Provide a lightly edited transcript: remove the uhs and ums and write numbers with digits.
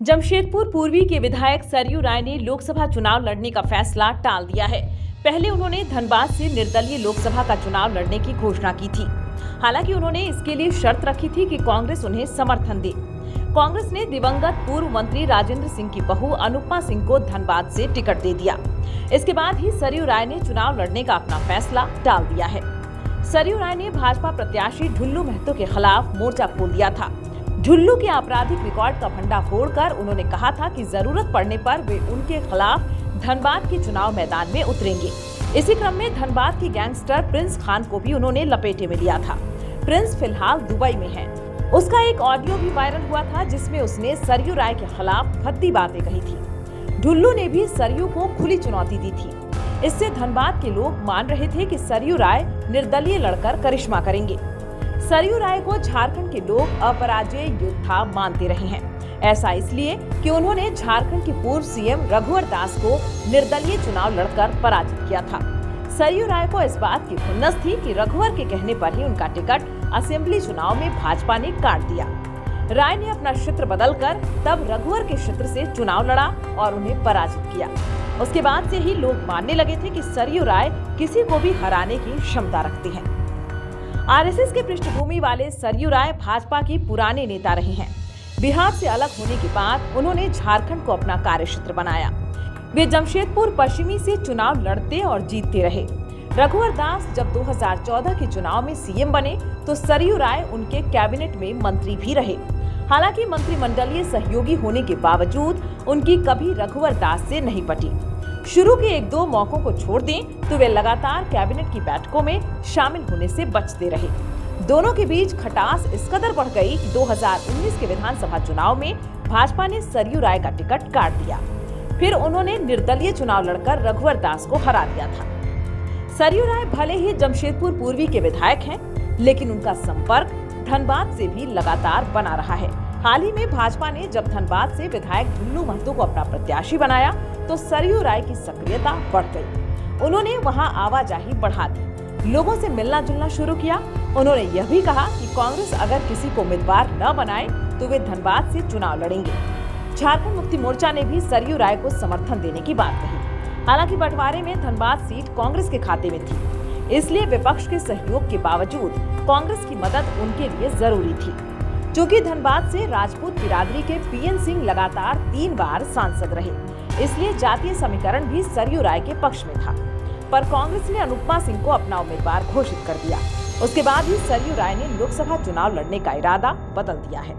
जमशेदपुर पूर्वी के विधायक सरयू राय ने लोकसभा चुनाव लड़ने का फैसला टाल दिया है। पहले उन्होंने धनबाद से निर्दलीय लोकसभा का चुनाव लड़ने की घोषणा की थी। हालांकि उन्होंने इसके लिए शर्त रखी थी कि कांग्रेस उन्हें समर्थन दे। कांग्रेस ने दिवंगत पूर्व मंत्री राजेंद्र सिंह की बहू अनुपमा सिंह को धनबाद से टिकट दे दिया। इसके बाद ही सरयू राय ने चुनाव लड़ने का अपना फैसला टाल दिया है। सरयू राय ने भाजपा प्रत्याशी ढुल्लू महतो के खिलाफ मोर्चा खोल दिया था। ढुल्लू के आपराधिक रिकॉर्ड का भंडा फोड़कर उन्होंने कहा था कि जरूरत पड़ने पर वे उनके खिलाफ धनबाद के चुनाव मैदान में उतरेंगे। इसी क्रम में धनबाद की गैंगस्टर प्रिंस खान को भी उन्होंने लपेटे में लिया था। प्रिंस फिलहाल दुबई में है। उसका एक ऑडियो भी वायरल हुआ था जिसमें उसने सरयू राय के खिलाफ भद्दी बातें कही थी। ढुल्लू ने भी सरयू को खुली चुनौती दी थी। इससे धनबाद के लोग मान रहे थे कि सरयू राय निर्दलीय लड़कर करिश्मा करेंगे। सरयू राय को झारखंड के लोग अपराजेय योद्धा मानते रहे हैं। ऐसा इसलिए कि उन्होंने झारखंड के पूर्व सीएम रघुवर दास को निर्दलीय चुनाव लड़कर पराजित किया था। सरयू राय को इस बात की खुन्नस थी कि रघुवर के कहने पर ही उनका टिकट असेंबली चुनाव में भाजपा ने काट दिया। राय ने अपना क्षेत्र बदलकर तब रघुवर के क्षेत्र से चुनाव लड़ा और उन्हें पराजित किया। उसके बाद से ही लोग मानने लगे थे कि सरयू राय किसी को भी हराने की क्षमता रखते हैं। आरएसएस के पृष्ठभूमि वाले सरयू राय भाजपा की पुराने नेता रहे हैं। बिहार से अलग होने के बाद उन्होंने झारखंड को अपना कार्यक्षेत्र बनाया। वे जमशेदपुर पश्चिमी से चुनाव लड़ते और जीतते रहे। रघुवर दास जब 2014 के चुनाव में सीएम बने तो सरयू राय उनके कैबिनेट में मंत्री भी रहे। हालांकि मंत्रिमंडलीय सहयोगी होने के बावजूद उनकी कभी रघुवर दास से नहीं पटी। शुरू के एक दो मौकों को छोड़ दें तो वे लगातार कैबिनेट की बैठकों में शामिल होने से बचते रहे। दोनों के बीच खटास इस कदर बढ़ गई कि 2019 के विधानसभा चुनाव में भाजपा ने सरयू राय का टिकट काट दिया। फिर उन्होंने निर्दलीय चुनाव लड़कर रघुवर दास को हरा दिया था। सरयू राय भले ही जमशेदपुर पूर्वी के विधायक हैं, लेकिन उनका संपर्क धनबाद से भी लगातार बना रहा है। हाल ही में भाजपा ने जब धनबाद से विधायक ढुल्लू महतो को अपना प्रत्याशी बनाया तो सरयू राय की सक्रियता बढ़ गई। उन्होंने वहां आवाजाही बढ़ा दी, लोगों से मिलना जुलना शुरू किया। उन्होंने यह भी कहा कि कांग्रेस अगर किसी को उम्मीदवार न बनाए तो वे धनबाद से चुनाव लड़ेंगे। झारखंड मुक्ति मोर्चा ने भी सरयू राय को समर्थन देने की बात कही। हालांकि बंटवारे में धनबाद सीट कांग्रेस के खाते में थी, इसलिए विपक्ष के सहयोग के बावजूद कांग्रेस की मदद उनके लिए जरूरी थी। चूंकि धनबाद से राजपूत बिरादरी के पीएन सिंह लगातार 3 बार सांसद रहे, इसलिए जातीय समीकरण भी सरयू राय के पक्ष में था। पर कांग्रेस ने अनुपमा सिंह को अपना उम्मीदवार घोषित कर दिया। उसके बाद ही सरयू राय ने लोकसभा चुनाव लड़ने का इरादा बदल दिया है।